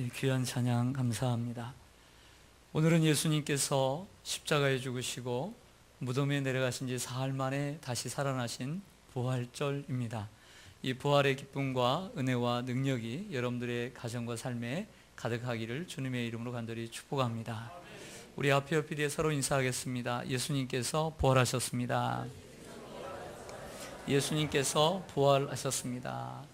귀한 찬양 감사합니다. 오늘은 예수님께서 십자가에 죽으시고 무덤에 내려가신 지 사흘 만에 다시 살아나신 부활절입니다. 이 부활의 기쁨과 은혜와 능력이 여러분들의 가정과 삶에 가득하기를 주님의 이름으로 간절히 축복합니다. 우리 앞에 옆에 뒤에 서로 인사하겠습니다. 예수님께서 부활하셨습니다. 예수님께서 부활하셨습니다.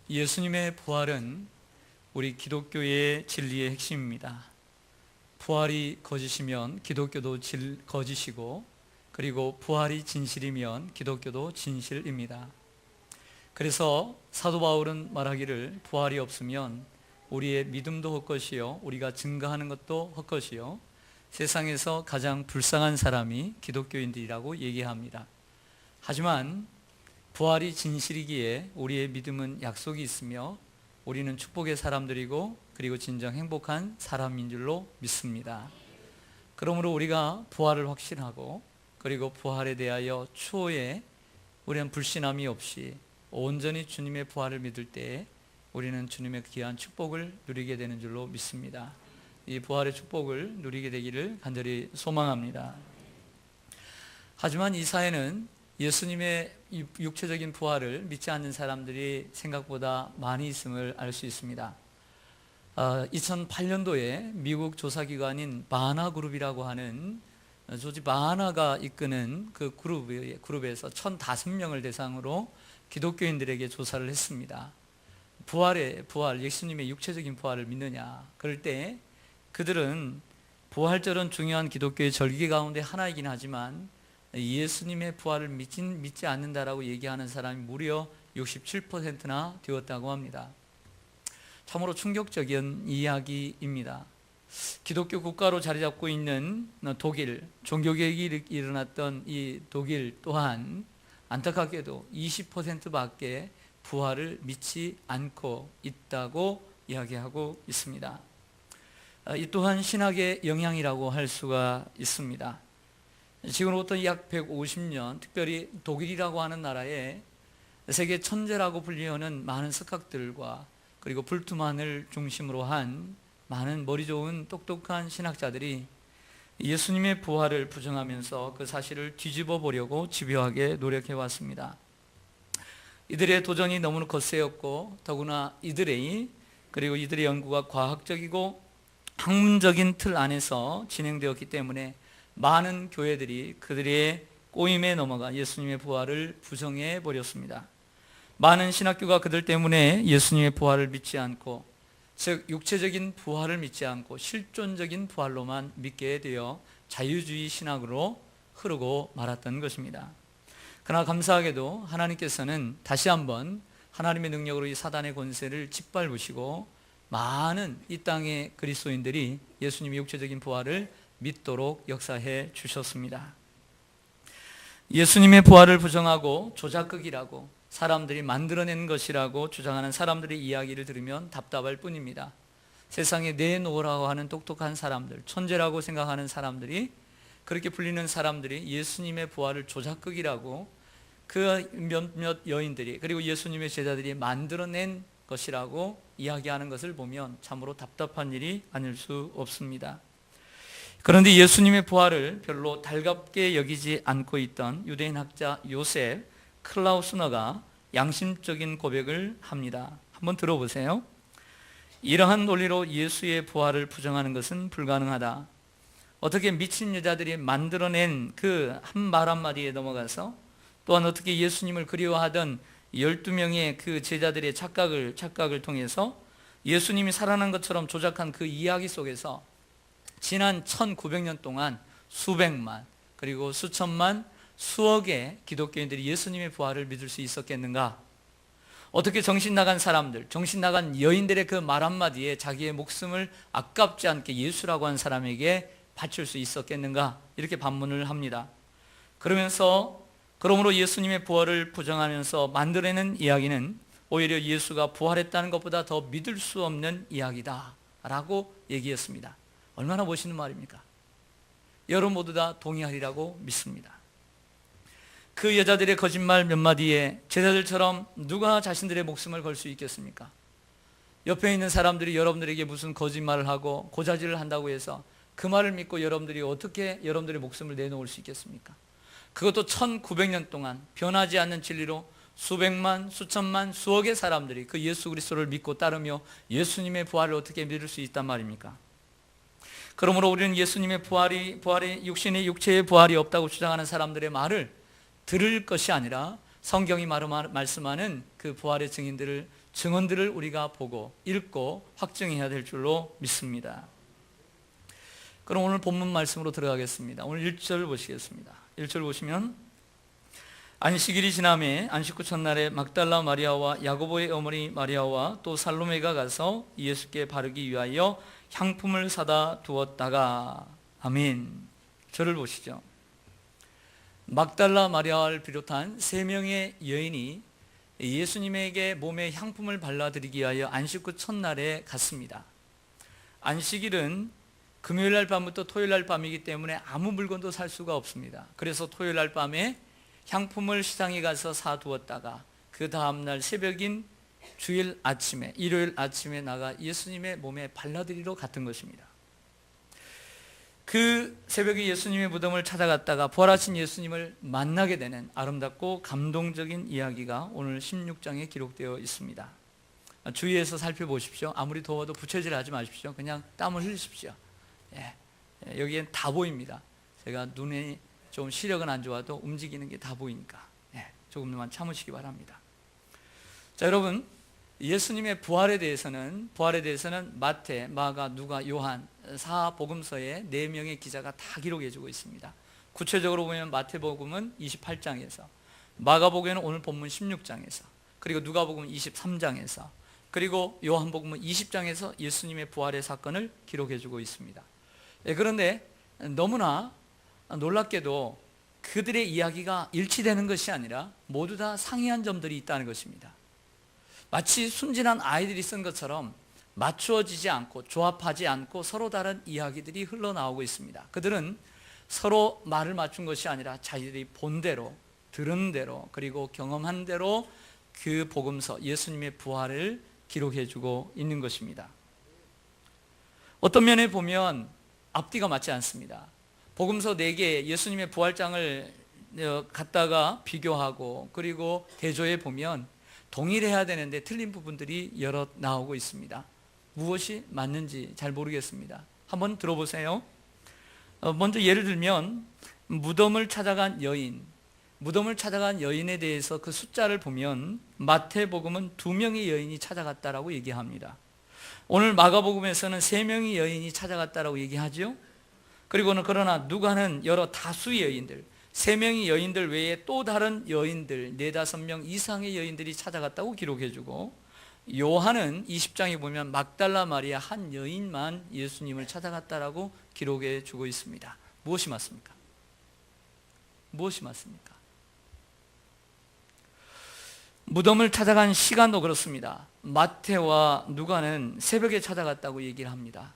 예수님의 부활은 우리 기독교의 진리의 핵심입니다. 부활이 거짓이면 기독교도 거짓이고, 그리고 부활이 진실이면 기독교도 진실입니다. 그래서 사도 바울은 말하기를 부활이 없으면 우리의 믿음도 헛것이요 우리가 증거하는 것도 헛것이요 세상에서 가장 불쌍한 사람이 기독교인들이라고 얘기합니다. 하지만 부활이 진실이기에 우리의 믿음은 약속이 있으며 우리는 축복의 사람들이고 그리고 진정 행복한 사람인 줄로 믿습니다. 그러므로 우리가 부활을 확신하고 그리고 부활에 대하여 추후에 우리는 불신함이 없이 온전히 주님의 부활을 믿을 때에 우리는 주님의 귀한 축복을 누리게 되는 줄로 믿습니다. 이 부활의 축복을 누리게 되기를 간절히 소망합니다. 하지만 이 사회는 예수님의 육체적인 부활을 믿지 않는 사람들이 생각보다 많이 있음을 알 수 있습니다. 2008년도에 미국 조사기관인 바나 그룹이라고 하는 조지 바나가 이끄는 그 그룹에서 1,005명을 대상으로 기독교인들에게 조사를 했습니다. 부활, 예수님의 육체적인 부활을 믿느냐? 그럴 때 그들은 부활절은 중요한 기독교의 절기 가운데 하나이긴 하지만 예수님의 부활을 믿지 않는다라고 얘기하는 사람이 무려 67%나 되었다고 합니다. 참으로 충격적인 이야기입니다. 기독교 국가로 자리 잡고 있는 독일, 종교개혁이 일어났던 이 독일 또한 안타깝게도 20%밖에 부활을 믿지 않고 있다고 이야기하고 있습니다. 이 또한 신학의 영향이라고 할 수가 있습니다. 지금으로부터 약 150년, 특별히 독일이라고 하는 나라에 세계 천재라고 불리우는 많은 석학들과 그리고 불트만을 중심으로 한 많은 머리 좋은 똑똑한 신학자들이 예수님의 부활을 부정하면서 그 사실을 뒤집어 보려고 집요하게 노력해 왔습니다. 이들의 도전이 너무나 거세었고 더구나 이들의 연구가 과학적이고 학문적인 틀 안에서 진행되었기 때문에 많은 교회들이 그들의 꼬임에 넘어가 예수님의 부활을 부정해 버렸습니다. 많은 신학교가 그들 때문에 예수님의 부활을 믿지 않고, 즉 육체적인 부활을 믿지 않고 실존적인 부활로만 믿게 되어 자유주의 신학으로 흐르고 말았던 것입니다. 그러나 감사하게도 하나님께서는 다시 한번 하나님의 능력으로 이 사단의 권세를 짓밟으시고 많은 이 땅의 그리스도인들이 예수님의 육체적인 부활을 믿도록 역사해 주셨습니다. 예수님의 부활을 부정하고 조작극이라고 사람들이 만들어낸 것이라고 주장하는 사람들의 이야기를 들으면 답답할 뿐입니다. 세상에 내놓으라고 하는 똑똑한 사람들, 천재라고 생각하는 사람들이, 그렇게 불리는 사람들이 예수님의 부활을 조작극이라고 그 몇몇 여인들이 그리고 예수님의 제자들이 만들어낸 것이라고 이야기하는 것을 보면 참으로 답답한 일이 아닐 수 없습니다. 그런데 예수님의 부활을 별로 달갑게 여기지 않고 있던 유대인 학자 요셉 클라우스너가 양심적인 고백을 합니다. 한번 들어보세요. 이러한 논리로 예수의 부활을 부정하는 것은 불가능하다. 어떻게 미친 여자들이 만들어낸 그 한 말 한마디에 넘어가서, 또한 어떻게 예수님을 그리워하던 12명의 그 제자들의 착각을 통해서 예수님이 살아난 것처럼 조작한 그 이야기 속에서 지난 1900년 동안 수백만 그리고 수천만 수억의 기독교인들이 예수님의 부활을 믿을 수 있었겠는가? 어떻게 정신 나간 사람들, 정신 나간 여인들의 그 말 한마디에 자기의 목숨을 아깝지 않게 예수라고 한 사람에게 바칠 수 있었겠는가? 이렇게 반문을 합니다. 그러므로 예수님의 부활을 부정하면서 만들어내는 이야기는 오히려 예수가 부활했다는 것보다 더 믿을 수 없는 이야기다 라고 얘기했습니다. 얼마나 멋있는 말입니까? 여러분 모두 다 동의하리라고 믿습니다. 그 여자들의 거짓말 몇 마디에 제자들처럼 누가 자신들의 목숨을 걸 수 있겠습니까? 옆에 있는 사람들이 여러분들에게 무슨 거짓말을 하고 고자질을 한다고 해서 그 말을 믿고 여러분들이 어떻게 여러분들의 목숨을 내놓을 수 있겠습니까? 그것도 1900년 동안 변하지 않는 진리로 수백만, 수천만, 수억의 사람들이 그 예수 그리스도를 믿고 따르며 예수님의 부활을 어떻게 믿을 수 있단 말입니까? 그러므로 우리는 예수님의 부활이 육신의 육체의 부활이 없다고 주장하는 사람들의 말을 들을 것이 아니라 성경이 말씀하는 그 부활의 증언들을 우리가 보고 읽고 확증해야 될 줄로 믿습니다. 그럼 오늘 본문 말씀으로 들어가겠습니다. 오늘 1절 보시겠습니다. 1절 보시면 안식일이 지남에 안식 후 첫날에 막달라 마리아와 야고보의 어머니 마리아와 또 살로메가 가서 예수께 바르기 위하여 향품을 사다 두었다가 아멘. 저를 보시죠. 막달라 마리아를 비롯한 3명의 여인이 예수님에게 몸에 향품을 발라드리기 위하여 안식 후 첫날에 갔습니다. 안식일은 금요일날 밤부터 토요일날 밤이기 때문에 아무 물건도 살 수가 없습니다. 그래서 토요일날 밤에 향품을 시장에 가서 사두었다가 그 다음날 새벽인 주일 아침에, 일요일 아침에 나가 예수님의 몸에 발라드리러 갔던 것입니다. 그 새벽에 예수님의 무덤을 찾아갔다가 부활하신 예수님을 만나게 되는 아름답고 감동적인 이야기가 오늘 16장에 기록되어 있습니다. 주위에서 살펴보십시오. 아무리 더워도 부채질하지 마십시오. 그냥 땀을 흘리십시오. 여기엔 다 보입니다. 제가 눈에 좀 시력은 안 좋아도 움직이는 게 다 보이니까 조금만 참으시기 바랍니다. 자, 여러분, 예수님의 부활에 대해서는 마태, 마가, 누가, 요한 4복음서에 4명의 기자가 다 기록해 주고 있습니다. 구체적으로 보면 마태복음은 28장에서, 마가복음은 오늘 본문 16장에서, 그리고 누가복음은 23장에서, 그리고 요한복음은 20장에서 예수님의 부활의 사건을 기록해 주고 있습니다. 그런데 너무나 놀랍게도 그들의 이야기가 일치되는 것이 아니라 모두 다 상이한 점들이 있다는 것입니다. 마치 순진한 아이들이 쓴 것처럼 맞추어지지 않고 조합하지 않고 서로 다른 이야기들이 흘러나오고 있습니다. 그들은 서로 말을 맞춘 것이 아니라 자기들이 본 대로, 들은 대로, 그리고 경험한 대로 그 복음서, 예수님의 부활을 기록해주고 있는 것입니다. 어떤 면에 보면 앞뒤가 맞지 않습니다. 복음서 4개 예수님의 부활장을 갖다가 비교하고 그리고 대조해 보면 동일해야 되는데 틀린 부분들이 여러 나오고 있습니다. 무엇이 맞는지 잘 모르겠습니다. 한번 들어보세요. 먼저 예를 들면 무덤을 찾아간 여인에 대해서 그 숫자를 보면 마태복음은 2명의 여인이 찾아갔다라고 얘기합니다. 오늘 마가복음에서는 3명의 여인이 찾아갔다라고 얘기하죠. 그리고는 그러나 누가는 여러 다수의 여인들, 3명의 여인들 외에 또 다른 여인들 4-5명 이상의 여인들이 찾아갔다고 기록해주고, 요한은 20장에 보면 막달라 마리아 한 여인만 예수님을 찾아갔다라고 기록해주고 있습니다. 무엇이 맞습니까? 무엇이 맞습니까? 무덤을 찾아간 시간도 그렇습니다. 마태와 누가는 새벽에 찾아갔다고 얘기를 합니다.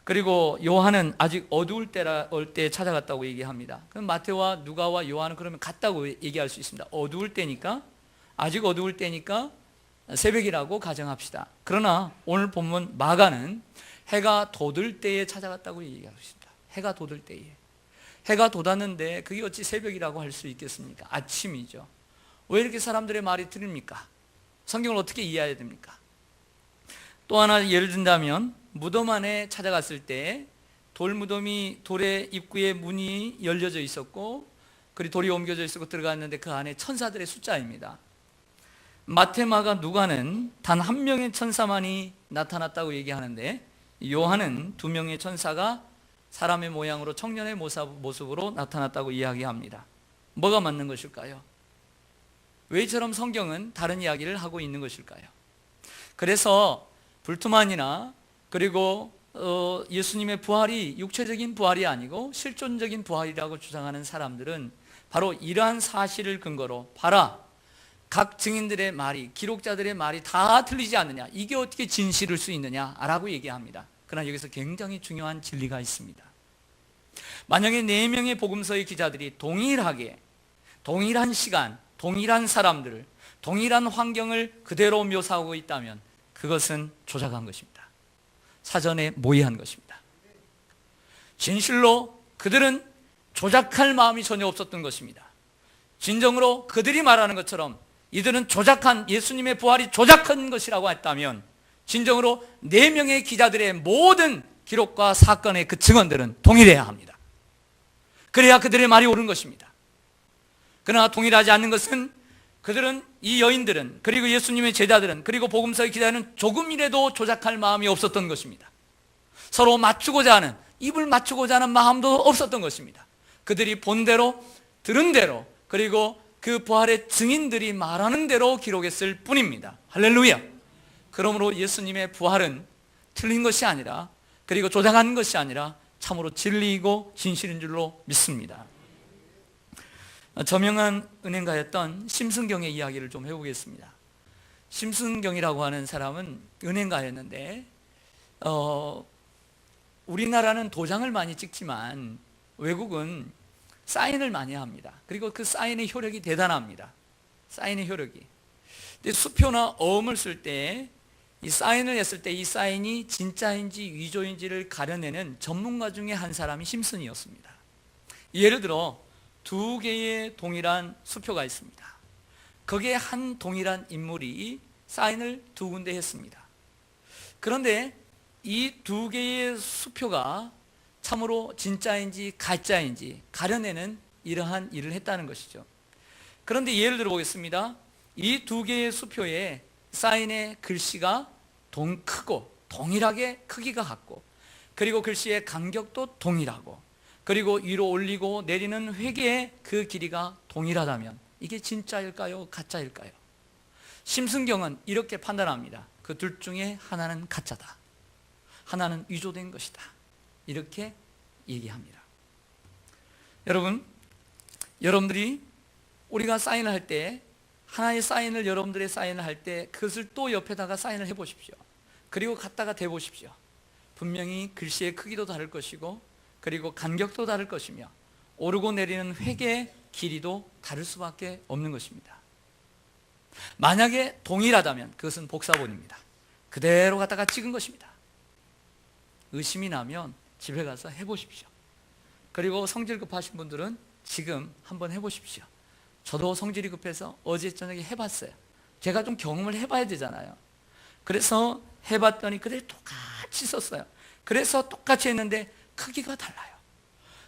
그리고 요한은 아직 어두울 때 찾아갔다고 얘기합니다. 그럼 마태와 누가와 요한은 그러면 같다고 얘기할 수 있습니다. 어두울 때니까, 아직 어두울 때니까 새벽이라고 가정합시다. 그러나 오늘 본문 마가는 해가 돋을 때에 찾아갔다고 얘기하고 있습니다. 해가 돋을 때에. 해가 돋았는데 그게 어찌 새벽이라고 할 수 있겠습니까? 아침이죠. 왜 이렇게 사람들의 말이 틀립니까? 성경을 어떻게 이해해야 됩니까? 또 하나 예를 든다면 무덤 안에 찾아갔을 때 돌의 입구에 문이 열려져 있었고 그리고 돌이 옮겨져 있었고 들어갔는데 그 안에 천사들의 숫자입니다. 마태, 마가, 누가는 단 1명의 천사만이 나타났다고 얘기하는데 요한은 2명의 천사가 사람의 모양으로 청년의 모습으로 나타났다고 이야기합니다. 뭐가 맞는 것일까요? 왜 이처럼 성경은 다른 이야기를 하고 있는 것일까요? 그래서 불투만이나 그리고 예수님의 부활이 육체적인 부활이 아니고 실존적인 부활이라고 주장하는 사람들은 바로 이러한 사실을 근거로 봐라, 각 증인들의 말이, 기록자들의 말이 다 틀리지 않느냐, 이게 어떻게 진실일 수 있느냐라고 얘기합니다. 그러나 여기서 굉장히 중요한 진리가 있습니다. 만약에 4명의 복음서의 기자들이 동일하게 동일한 시간, 동일한 사람들을, 동일한 환경을 그대로 묘사하고 있다면 그것은 조작한 것입니다. 사전에 모의한 것입니다. 진실로 그들은 조작할 마음이 전혀 없었던 것입니다. 진정으로 그들이 말하는 것처럼 이들은 조작한, 예수님의 부활이 조작한 것이라고 했다면 진정으로 4명의 기자들의 모든 기록과 사건의 그 증언들은 동일해야 합니다. 그래야 그들의 말이 옳은 것입니다. 그러나 동일하지 않는 것은 그들은, 이 여인들은, 그리고 예수님의 제자들은, 그리고 복음서의 기자는 조금이라도 조작할 마음이 없었던 것입니다. 서로 맞추고자 하는, 입을 맞추고자 하는 마음도 없었던 것입니다. 그들이 본 대로, 들은 대로, 그리고 그 부활의 증인들이 말하는 대로 기록했을 뿐입니다. 할렐루야. 그러므로 예수님의 부활은 틀린 것이 아니라, 그리고 조작한 것이 아니라 참으로 진리이고 진실인 줄로 믿습니다. 저명한 은행가였던 심승경의 이야기를 좀 해보겠습니다. 심승경이라고 하는 사람은 은행가였는데 우리나라는 도장을 많이 찍지만 외국은 사인을 많이 합니다. 그리고 그 사인의 효력이 대단합니다. 사인의 효력이. 근데 수표나 어음을 쓸 때, 이 사인을 했을 때 이 사인이 진짜인지 위조인지를 가려내는 전문가 중에 한 사람이 심슨이었습니다. 예를 들어 2개의 동일한 수표가 있습니다. 거기에 한 동일한 인물이 사인을 2군데 했습니다. 그런데 이 2개의 수표가 참으로 진짜인지 가짜인지 가려내는 이러한 일을 했다는 것이죠. 그런데 예를 들어 보겠습니다. 이 2개의 수표에 사인의 글씨가 크고 동일하게 크기가 같고, 그리고 글씨의 간격도 동일하고, 그리고 위로 올리고 내리는 회계의 그 길이가 동일하다면 이게 진짜일까요? 가짜일까요? 심승경은 이렇게 판단합니다. 그 둘 중에 하나는 가짜다, 하나는 위조된 것이다, 이렇게 얘기합니다. 여러분들이 우리가 사인을 할 때, 하나의 사인을, 여러분들의 사인을 할 때 그것을 또 옆에다가 사인을 해보십시오. 그리고 갖다가 대보십시오. 분명히 글씨의 크기도 다를 것이고, 그리고 간격도 다를 것이며, 오르고 내리는 획의 길이도 다를 수밖에 없는 것입니다. 만약에 동일하다면 그것은 복사본입니다. 그대로 갖다가 찍은 것입니다. 의심이 나면 집에 가서 해보십시오. 그리고 성질 급하신 분들은 지금 한번 해보십시오. 저도 성질이 급해서 어제 저녁에 해봤어요. 제가 좀 경험을 해봐야 되잖아요. 그래서 해봤더니 그대로 똑같이 썼어요. 그래서 똑같이 했는데 크기가 달라요.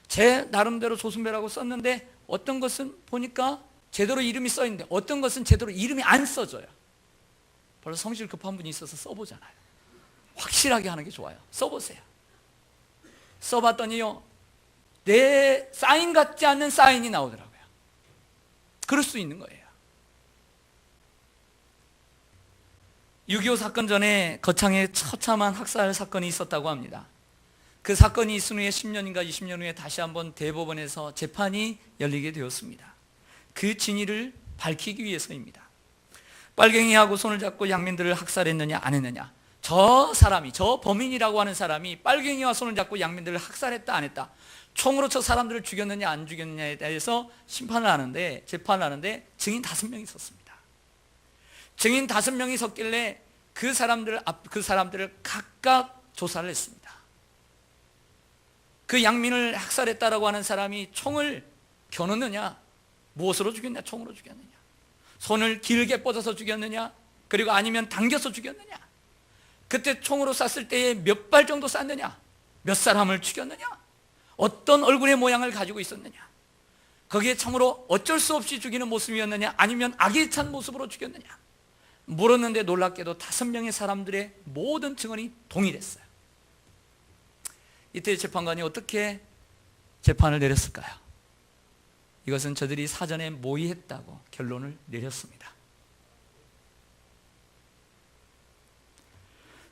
제 나름대로 조순배라고 썼는데 어떤 것은 보니까 제대로 이름이 써있는데 어떤 것은 제대로 이름이 안 써져요. 벌써 성질 급한 분이 있어서 써보잖아요. 확실하게 하는 게 좋아요. 써보세요. 써봤더니요, 내 사인 같지 않는 사인이 나오더라고요. 그럴 수 있는 거예요. 6.25 사건 전에 거창에 처참한 학살 사건이 있었다고 합니다. 그 사건이 있은 후에 10년인가 20년 후에 다시 한번 대법원에서 재판이 열리게 되었습니다. 그 진위를 밝히기 위해서입니다. 빨갱이하고 손을 잡고 양민들을 학살했느냐 안 했느냐, 저 범인이라고 하는 사람이 빨갱이와 손을 잡고 양민들을 학살했다 안 했다, 총으로 저 사람들을 죽였느냐 안 죽였느냐에 대해서 재판을 하는데 증인 5명이 섰습니다. 증인 5명이 섰길래 그 사람들을 각각 조사를 했습니다. 그 양민을 학살했다라고 하는 사람이 총을 겨누느냐, 무엇으로 죽였느냐, 총으로 죽였느냐, 손을 길게 뻗어서 죽였느냐, 그리고 아니면 당겨서 죽였느냐, 그때 총으로 쐈을 때에 몇 발 정도 쐈느냐, 몇 사람을 죽였느냐, 어떤 얼굴의 모양을 가지고 있었느냐, 거기에 참으로 어쩔 수 없이 죽이는 모습이었느냐, 아니면 악에 찬 모습으로 죽였느냐 물었는데 놀랍게도 5명의 사람들의 모든 증언이 동일했어요. 이때 재판관이 어떻게 재판을 내렸을까요? 이것은 저들이 사전에 모의했다고 결론을 내렸습니다.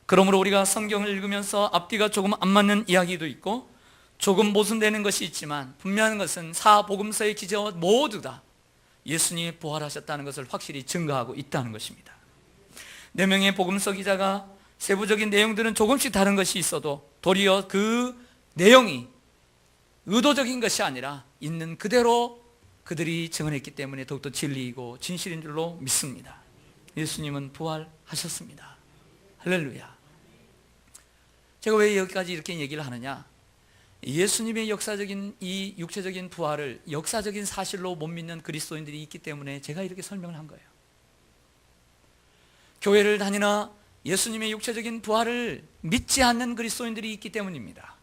그러므로 우리가 성경을 읽으면서 앞뒤가 조금 안 맞는 이야기도 있고 조금 모순되는 것이 있지만 분명한 것은 사복음서의 기저와 모두 다 예수님이 부활하셨다는 것을 확실히 증거하고 있다는 것입니다. 4명의 복음서 기자가 세부적인 내용들은 조금씩 다른 것이 있어도 도리어 그 내용이 의도적인 것이 아니라 있는 그대로 그들이 증언했기 때문에 더욱더 진리이고 진실인 줄로 믿습니다. 예수님은 부활하셨습니다. 할렐루야. 제가 왜 여기까지 이렇게 얘기를 하느냐, 예수님의 역사적인 이 육체적인 부활을 역사적인 사실로 못 믿는 그리스도인들이 있기 때문에 제가 이렇게 설명을 한 거예요. 교회를 다니나 예수님의 육체적인 부활을 믿지 않는 그리스도인들이 있기 때문입니다.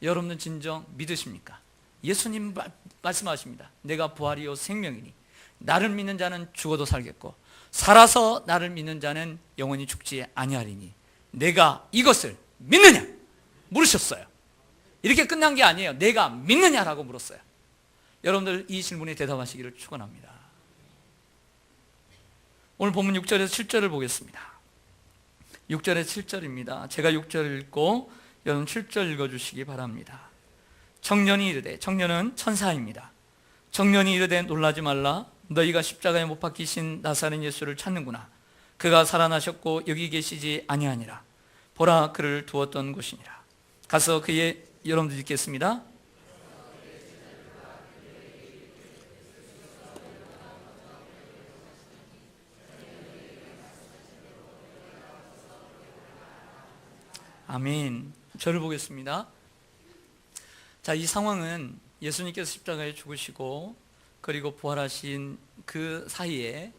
여러분은 진정 믿으십니까? 예수님 말씀하십니다. 내가 부활이요 생명이니 나를 믿는 자는 죽어도 살겠고 살아서 나를 믿는 자는 영원히 죽지 아니하리니 내가 이것을 믿느냐? 물으셨어요. 이렇게 끝난 게 아니에요. 내가 믿느냐라고 물었어요. 여러분들 이 질문에 대답하시기를 축원합니다. 오늘 본문 6절에서 7절을 보겠습니다. 6절에서 7절입니다. 제가 6절을 읽고 여러분 7절 읽어주시기 바랍니다. 청년이 이르되, 청년은 천사입니다. 청년이 이르되 놀라지 말라. 너희가 십자가에 못 박히신 나사렛 예수를 찾는구나. 그가 살아나셨고 여기 계시지 아니하니라. 보라, 그를 두었던 곳이니라. 가서 그의, 여러분들 읽겠습니다. 아멘. 저를 보겠습니다. 자, 이 상황은 예수님께서 십자가에 죽으시고 그리고 부활하신 그 사이에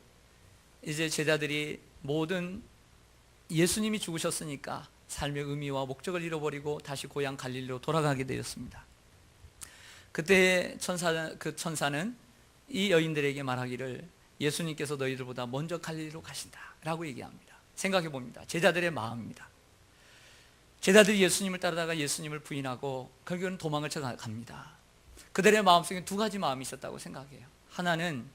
이제 제자들이 모든 예수님이 죽으셨으니까 삶의 의미와 목적을 잃어버리고 다시 고향 갈릴리로 돌아가게 되었습니다. 그때 그 천사는 이 여인들에게 말하기를 예수님께서 너희들보다 먼저 갈릴리로 가신다 라고 얘기합니다. 생각해 봅니다. 제자들의 마음입니다. 제자들이 예수님을 따르다가 예수님을 부인하고 결국은 도망을 쳐갑니다. 그들의 마음속에 두 가지 마음이 있었다고 생각해요. 하나는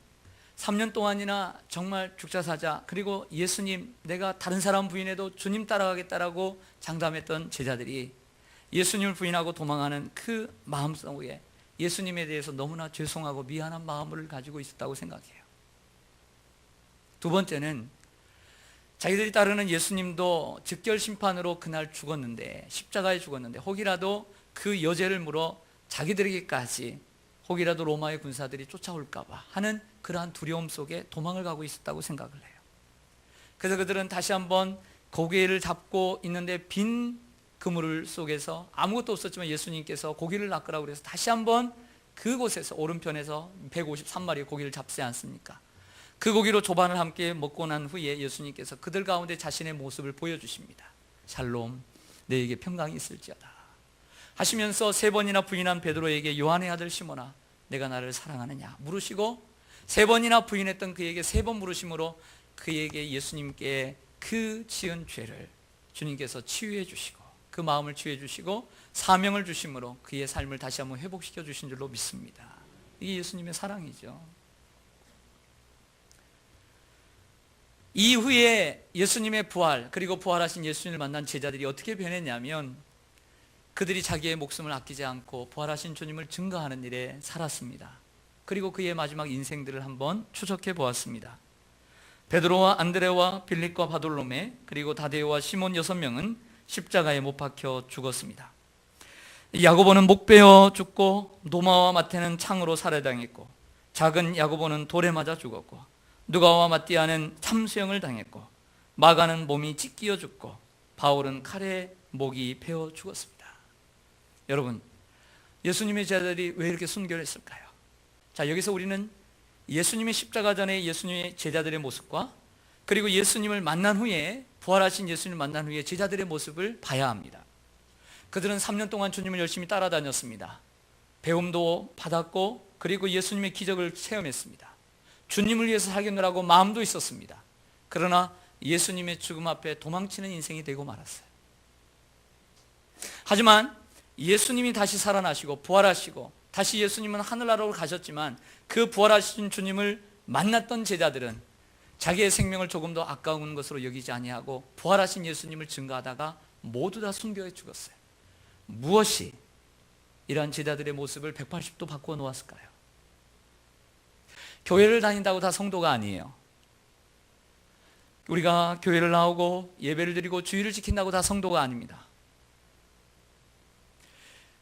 3년 동안이나 정말 죽자 사자, 그리고 예수님, 내가 다른 사람 부인해도 주님 따라가겠다라고 장담했던 제자들이 예수님을 부인하고 도망하는 그 마음 속에 예수님에 대해서 너무나 죄송하고 미안한 마음을 가지고 있었다고 생각해요. 두 번째는 자기들이 따르는 예수님도 즉결 심판으로 그날 죽었는데, 십자가에 죽었는데 혹이라도 그 여죄를 물어 자기들에게까지 혹이라도 로마의 군사들이 쫓아올까 봐 하는 그러한 두려움 속에 도망을 가고 있었다고 생각을 해요. 그래서 그들은 다시 한번 고개를 잡고 있는데 빈 그물 속에서 아무것도 없었지만 예수님께서 고기를 낚으라고 그래서 다시 한번 그곳에서 오른편에서 153마리의 고기를 잡지 않습니까? 그 고기로 조반을 함께 먹고 난 후에 예수님께서 그들 가운데 자신의 모습을 보여주십니다. 샬롬, 너에게 평강이 있을지어다 하시면서 3번이나 부인한 베드로에게 요한의 아들 시몬아, 내가 나를 사랑하느냐 물으시고 3번이나 부인했던 그에게 3번 물으심으로 그에게 예수님께 그 지은 죄를 주님께서 치유해 주시고 그 마음을 치유해 주시고 사명을 주심으로 그의 삶을 다시 한번 회복시켜 주신 줄로 믿습니다. 이게 예수님의 사랑이죠. 이후에 예수님의 부활, 그리고 부활하신 예수님을 만난 제자들이 어떻게 변했냐면 그들이 자기의 목숨을 아끼지 않고 부활하신 주님을 증거하는 일에 살았습니다. 그리고 그의 마지막 인생들을 한번 추적해 보았습니다. 베드로와 안드레와 빌립과 바돌로메 그리고 다데오와 시몬 6명은 십자가에 못 박혀 죽었습니다. 야고보는 목 베어 죽고 노마와 마태는 창으로 살해당했고 작은 야고보는 돌에 맞아 죽었고 누가와 마띠아는 참수형을 당했고 마가는 몸이 찢기어 죽고 바울은 칼에 목이 베어 죽었습니다. 여러분, 예수님의 제자들이 왜 이렇게 순결했을까요? 자, 여기서 우리는 예수님의 십자가 전에 예수님의 제자들의 모습과 그리고 예수님을 만난 후에 부활하신 예수님을 만난 후에 제자들의 모습을 봐야 합니다. 그들은 3년 동안 주님을 열심히 따라다녔습니다. 배움도 받았고 그리고 예수님의 기적을 체험했습니다. 주님을 위해서 살겠노라고 마음도 있었습니다. 그러나 예수님의 죽음 앞에 도망치는 인생이 되고 말았어요. 하지만 예수님이 다시 살아나시고 부활하시고 다시 예수님은 하늘나라로 가셨지만 그 부활하신 주님을 만났던 제자들은 자기의 생명을 조금 더 아까운 것으로 여기지 아니하고 부활하신 예수님을 증거하다가 모두 다 순교해 죽었어요. 무엇이 이러한 제자들의 모습을 180도 바꾸어 놓았을까요? 교회를 다닌다고 다 성도가 아니에요. 우리가 교회를 나오고 예배를 드리고 주일을 지킨다고 다 성도가 아닙니다.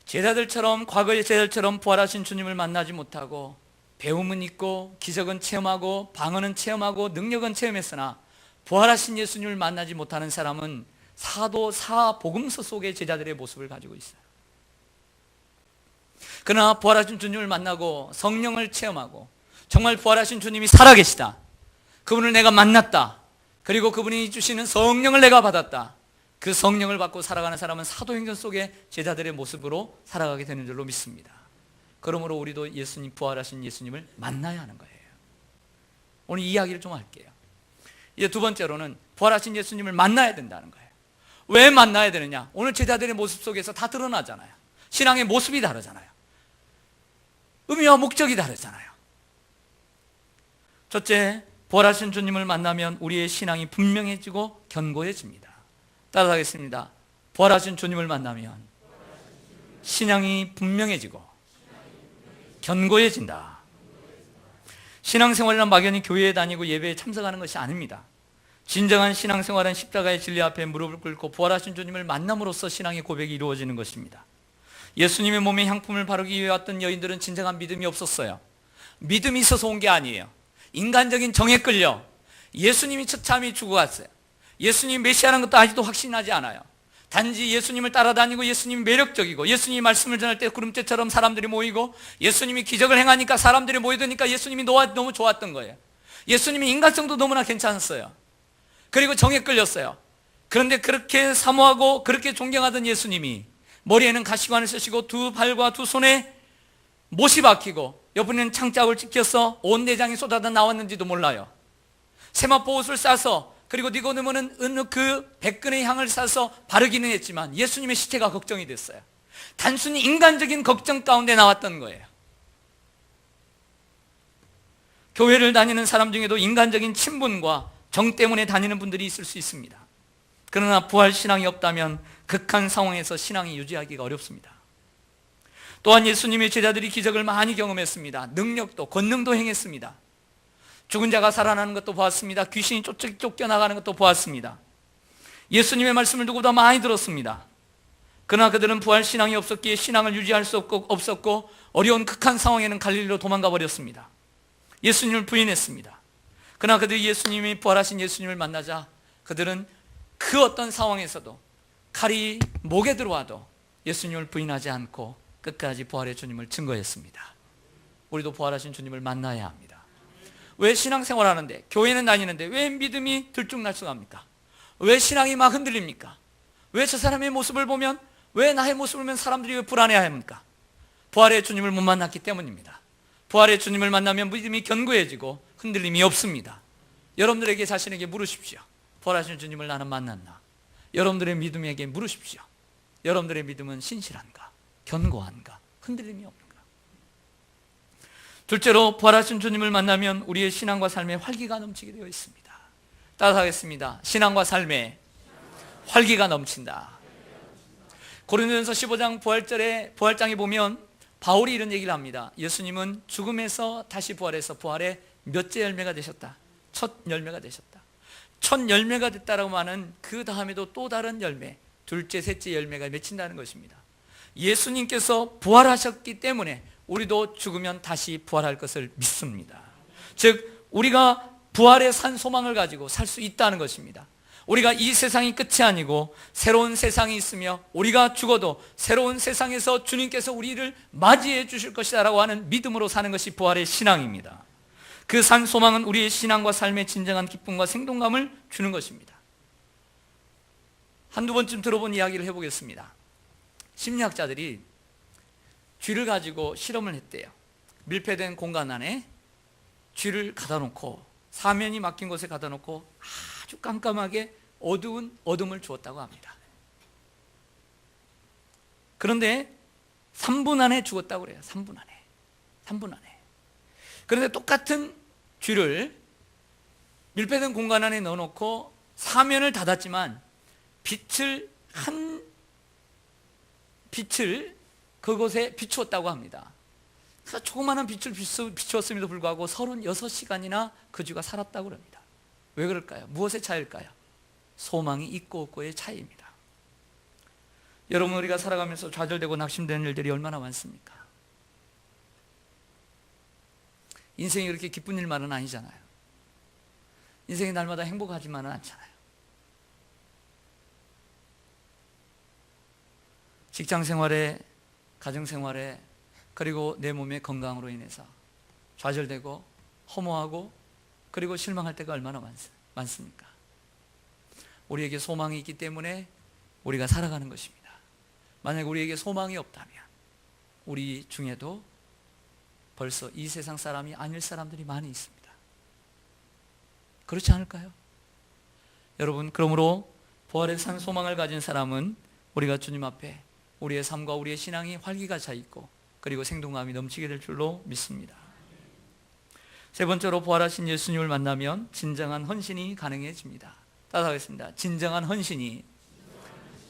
제자들처럼, 과거의 제자들처럼 부활하신 주님을 만나지 못하고 배움은 있고 기적은 체험하고 방언은 체험하고 능력은 체험했으나 부활하신 예수님을 만나지 못하는 사람은 사도 사복음서 속의 제자들의 모습을 가지고 있어요. 그러나 부활하신 주님을 만나고 성령을 체험하고 정말 부활하신 주님이 살아계시다, 그분을 내가 만났다, 그리고 그분이 주시는 성령을 내가 받았다, 그 성령을 받고 살아가는 사람은 사도행전 속의 제자들의 모습으로 살아가게 되는 줄로 믿습니다. 그러므로 우리도 예수님, 부활하신 예수님을 만나야 하는 거예요. 오늘 이야기를 좀 할게요. 이제 두 번째로는 부활하신 예수님을 만나야 된다는 거예요. 왜 만나야 되느냐? 오늘 제자들의 모습 속에서 다 드러나잖아요. 신앙의 모습이 다르잖아요. 의미와 목적이 다르잖아요. 첫째, 부활하신 주님을 만나면 우리의 신앙이 분명해지고 견고해집니다. 따라하겠습니다. 부활하신 주님을 만나면 신앙이 분명해지고 견고해진다. 신앙생활이란 막연히 교회에 다니고 예배에 참석하는 것이 아닙니다. 진정한 신앙생활은 십자가의 진리 앞에 무릎을 꿇고 부활하신 주님을 만남으로써 신앙의 고백이 이루어지는 것입니다. 예수님의 몸에 향품을 바르기 위해 왔던 여인들은 진정한 믿음이 없었어요. 믿음이 있어서 온 게 아니에요. 인간적인 정에 끌려 예수님이 처참히 죽어갔어요. 예수님이 메시아라는 것도 아직도 확신하지 않아요. 단지 예수님을 따라다니고 예수님이 매력적이고 예수님이 말씀을 전할 때 구름대처럼 사람들이 모이고 예수님이 기적을 행하니까 사람들이 모이드니까 예수님이 너무 좋았던 거예요. 예수님이 인간성도 너무나 괜찮았어요. 그리고 정에 끌렸어요. 그런데 그렇게 사모하고 그렇게 존경하던 예수님이 머리에는 가시관을 쓰시고 두 발과 두 손에 못이 박히고 옆에는 창자국을 찍혀서 온 내장이 쏟아져 나왔는지도 몰라요. 세마포 옷을 싸서 그리고 니고데모는 그 백근의 향을 싸서 바르기는 했지만 예수님의 시체가 걱정이 됐어요. 단순히 인간적인 걱정 가운데 나왔던 거예요. 교회를 다니는 사람 중에도 인간적인 친분과 정 때문에 다니는 분들이 있을 수 있습니다. 그러나 부활 신앙이 없다면 극한 상황에서 신앙이 유지하기가 어렵습니다. 또한 예수님의 제자들이 기적을 많이 경험했습니다. 능력도 권능도 행했습니다. 죽은 자가 살아나는 것도 보았습니다. 귀신이 쫓겨나가는 것도 보았습니다. 예수님의 말씀을 누구보다 많이 들었습니다. 그러나 그들은 부활 신앙이 없었기에 신앙을 유지할 수 없었고 어려운 극한 상황에는 갈릴리로 도망가 버렸습니다. 예수님을 부인했습니다. 그러나 그들이 예수님이 부활하신 예수님을 만나자 그들은 그 어떤 상황에서도 칼이 목에 들어와도 예수님을 부인하지 않고 끝까지 부활의 주님을 증거했습니다. 우리도 부활하신 주님을 만나야 합니다. 왜 신앙생활하는데, 교회는 다니는데 왜 믿음이 들쭉날쭉합니까? 왜 신앙이 막 흔들립니까? 왜 저 사람의 모습을 보면, 왜 나의 모습을 보면 사람들이 왜 불안해합니까? 부활의 주님을 못 만났기 때문입니다. 부활의 주님을 만나면 믿음이 견고해지고 흔들림이 없습니다. 여러분들에게 자신에게 물으십시오. 부활하신 주님을 나는 만났나? 여러분들의 믿음에게 물으십시오. 여러분들의 믿음은 신실한가? 견고한가? 흔들림이 없는가? 둘째로 부활하신 주님을 만나면 우리의 신앙과 삶에 활기가 넘치게 되어 있습니다. 따라하겠습니다. 신앙과 삶에 활기가 넘친다. 고린도전서 15장 부활장에 보면 바울이 이런 얘기를 합니다. 예수님은 죽음에서 다시 부활해서 부활의 몇째 열매가 되셨다. 첫 열매가 되셨다. 첫 열매가 됐다라고 하는 그 다음에도 또 다른 열매, 둘째, 셋째 열매가 맺힌다는 것입니다. 예수님께서 부활하셨기 때문에 우리도 죽으면 다시 부활할 것을 믿습니다. 즉 우리가 부활의 산 소망을 가지고 살 수 있다는 것입니다. 우리가 이 세상이 끝이 아니고 새로운 세상이 있으며 우리가 죽어도 새로운 세상에서 주님께서 우리를 맞이해 주실 것이다 라고 하는 믿음으로 사는 것이 부활의 신앙입니다. 그 산 소망은 우리의 신앙과 삶의 진정한 기쁨과 생동감을 주는 것입니다. 한두 번쯤 들어본 이야기를 해보겠습니다. 심리학자들이 쥐를 가지고 실험을 했대요. 밀폐된 공간 안에 쥐를 가다 놓고 사면이 막힌 곳에 가다 놓고 아주 깜깜하게 어두운 어둠을 주었다고 합니다. 그런데 3분 안에 죽었다고 그래요. 3분 안에. 그런데 똑같은 쥐를 밀폐된 공간 안에 넣어놓고 사면을 닫았지만 빛을 그곳에 비추었다고 합니다. 그래서 조그마한 빛을 비추었음에도 불구하고 36시간이나 그 쥐가 살았다고 합니다. 왜 그럴까요? 무엇의 차이일까요? 소망이 있고 없고의 차이입니다. 여러분, 우리가 살아가면서 좌절되고 낙심되는 일들이 얼마나 많습니까? 인생이 그렇게 기쁜 일만은 아니잖아요. 인생이 날마다 행복하지만은 않잖아요. 직장 생활에, 가정 생활에, 그리고 내 몸의 건강으로 인해서 좌절되고 허무하고 그리고 실망할 때가 얼마나 많습니까? 우리에게 소망이 있기 때문에 우리가 살아가는 것입니다. 만약 우리에게 소망이 없다면 우리 중에도 벌써 이 세상 사람이 아닐 사람들이 많이 있습니다. 그렇지 않을까요? 여러분, 그러므로 부활의 산 소망을 가진 사람은 우리가 주님 앞에 우리의 삶과 우리의 신앙이 활기가 차 있고 그리고 생동감이 넘치게 될 줄로 믿습니다. 세 번째로, 부활하신 예수님을 만나면 진정한 헌신이 가능해집니다. 따라하겠습니다. 진정한 헌신이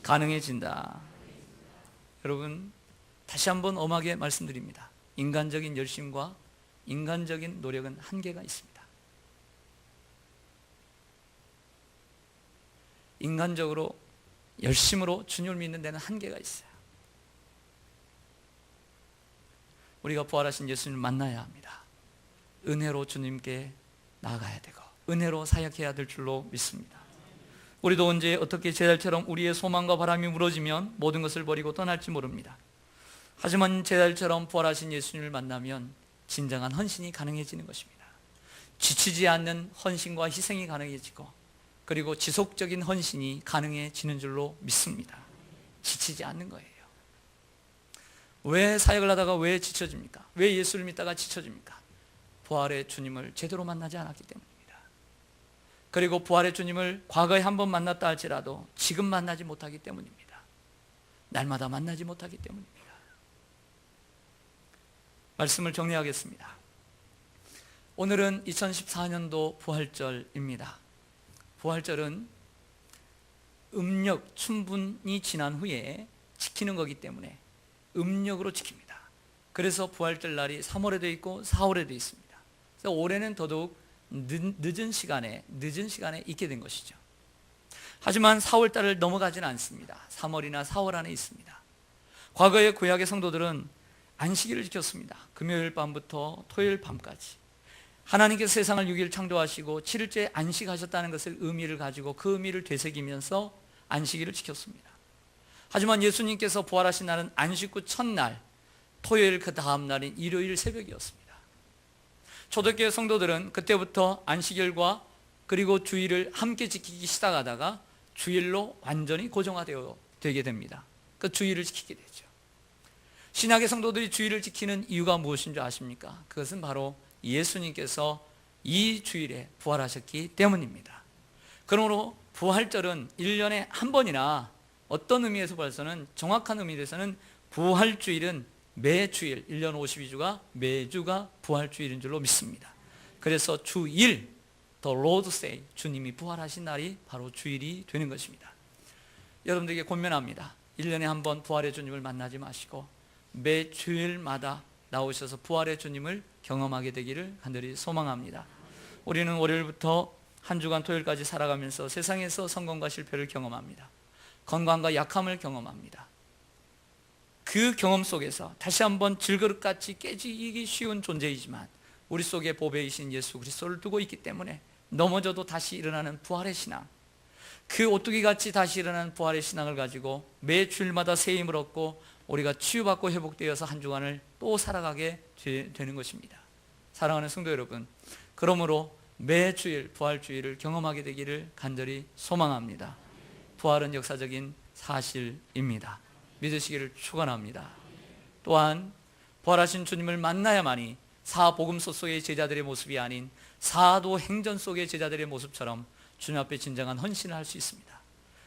가능해진다. 여러분, 다시 한번 엄하게 말씀드립니다. 인간적인 열심과 인간적인 노력은 한계가 있습니다. 인간적으로 열심으로 주님을 믿는 데는 한계가 있어요. 우리가 부활하신 예수님을 만나야 합니다. 은혜로 주님께 나아가야 되고 은혜로 사역해야 될 줄로 믿습니다. 우리도 언제 어떻게 제달처럼 우리의 소망과 바람이 무너지면 모든 것을 버리고 떠날지 모릅니다. 하지만 제달처럼 부활하신 예수님을 만나면 진정한 헌신이 가능해지는 것입니다. 지치지 않는 헌신과 희생이 가능해지고 그리고 지속적인 헌신이 가능해지는 줄로 믿습니다. 지치지 않는 거예요. 왜 사역을 하다가 왜 지쳐집니까? 왜 예수를 믿다가 지쳐집니까? 부활의 주님을 제대로 만나지 않았기 때문입니다. 그리고 부활의 주님을 과거에 한 번 만났다 할지라도 지금 만나지 못하기 때문입니다. 날마다 만나지 못하기 때문입니다. 말씀을 정리하겠습니다. 오늘은 2014년도 부활절입니다. 부활절은 음력 충분히 지난 후에 지키는 거기 때문에 음력으로 지킵니다. 그래서 부활절 날이 3월에도 있고 4월에도 있습니다. 그래서 올해는 더더욱 늦은 시간에 있게 된 것이죠. 하지만 4월 달을 넘어가지는 않습니다. 3월이나 4월 안에 있습니다. 과거의 구약의 성도들은 안식일을 지켰습니다. 금요일 밤부터 토요일 밤까지 하나님께서 세상을 6일 창조하시고 7일째 안식하셨다는 것을 의미를 가지고 그 의미를 되새기면서 안식일을 지켰습니다. 하지만 예수님께서 부활하신 날은 안식 후 첫날, 토요일 그 다음 날인 일요일 새벽이었습니다. 초대교회 성도들은 그때부터 안식일과 그리고 주일을 함께 지키기 시작하다가 주일로 완전히 고정화되게 됩니다. 그 주일을 지키게 되죠. 신약의 성도들이 주일을 지키는 이유가 무엇인 줄 아십니까? 그것은 바로 예수님께서 이 주일에 부활하셨기 때문입니다. 그러므로 부활절은 1년에 한 번이나 어떤 의미에서 봐서는 정확한 의미에서는 부활주일은 매주일 1년 52주가 매주가 부활주일인 줄로 믿습니다. 그래서 주일, The Lord's Day, 주님이 부활하신 날이 바로 주일이 되는 것입니다. 여러분들에게 권면합니다. 1년에 한 번 부활의 주님을 만나지 마시고 매 주일마다 나오셔서 부활의 주님을 경험하게 되기를 간절히 소망합니다. 우리는 월요일부터 한 주간 토요일까지 살아가면서 세상에서 성공과 실패를 경험합니다. 건강과 약함을 경험합니다. 그 경험 속에서 다시 한번 질그릇같이 깨지기 쉬운 존재이지만 우리 속에 보배이신 예수 그리스도를 두고 있기 때문에 넘어져도 다시 일어나는 부활의 신앙, 그 오뚜기같이 다시 일어나는 부활의 신앙을 가지고 매 주일마다 새 힘을 얻고 우리가 치유받고 회복되어서 한 주간을 또 살아가게 되는 것입니다. 사랑하는 성도 여러분, 그러므로 매 주일 부활주일을 경험하게 되기를 간절히 소망합니다. 부활은 역사적인 사실입니다. 믿으시기를 축원합니다. 또한 부활하신 주님을 만나야만이 사복음서 속의 제자들의 모습이 아닌 사도행전 속의 제자들의 모습처럼 주님 앞에 진정한 헌신을 할 수 있습니다.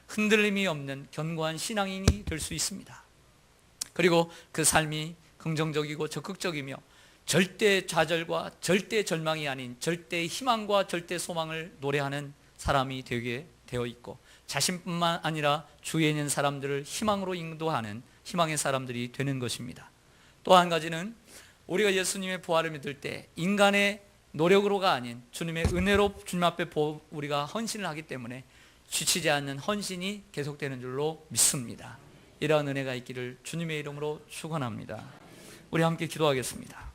흔들림이 없는 견고한 신앙인이 될 수 있습니다. 그리고 그 삶이 긍정적이고 적극적이며 절대 좌절과 절대 절망이 아닌 절대 희망과 절대 소망을 노래하는 사람이 되게 되어 있고 자신뿐만 아니라 주위에 있는 사람들을 희망으로 인도하는 희망의 사람들이 되는 것입니다. 또 한 가지는 우리가 예수님의 부활을 믿을 때 인간의 노력으로가 아닌 주님의 은혜로 주님 앞에 우리가 헌신을 하기 때문에 지치지 않는 헌신이 계속되는 줄로 믿습니다. 이러한 은혜가 있기를 주님의 이름으로 축원합니다. 우리 함께 기도하겠습니다.